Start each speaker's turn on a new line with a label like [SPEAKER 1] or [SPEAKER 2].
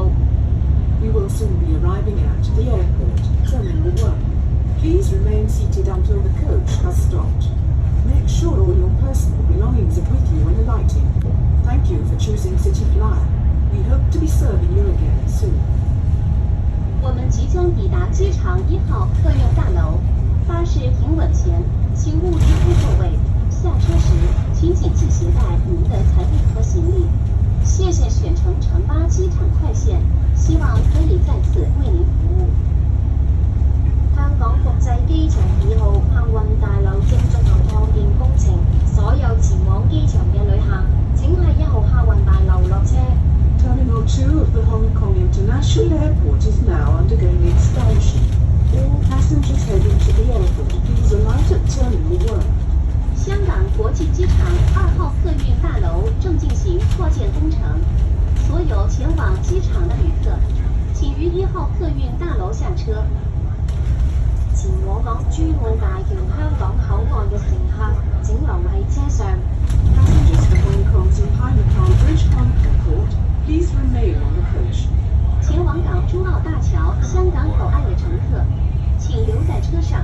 [SPEAKER 1] 務。
[SPEAKER 2] We will soon be arriving at the airport, Terminal 1. Please remain seated until the coach has stopped. Make sure all your personal belongings are with you when alighting. Thank you for choosing City Flyer. We hope to be serving you again soon.
[SPEAKER 1] 我们即将抵达机场1号客运大楼，巴士停稳前，请勿离开座位。下车时，请谨记携带您的财物和行李。谢谢选乘城巴机场快線，希望可以再次為您服務。
[SPEAKER 3] 香港國際機場2號客運大樓正進行擴建工程，所有前往機場嘅旅客請喺1號客運大樓落車。
[SPEAKER 2] Terminal 2 of the Hong Kong International Airport is now undergoing expansion. All passengers heading to the airport, please alight at Terminal 1.
[SPEAKER 1] 香港国际机场2号客运大樓正進行擴建工程，所有前往機場的旅客，請於1號客運大樓下車。
[SPEAKER 3] 前往港珠澳大橋香港口岸嘅乘客請留喺車上。
[SPEAKER 2] Passengers for Hong Kong's Chinatown Bridge Airport, please remain on the coach.
[SPEAKER 1] 前往港珠澳大橋香港口岸的乘客，請留在車上。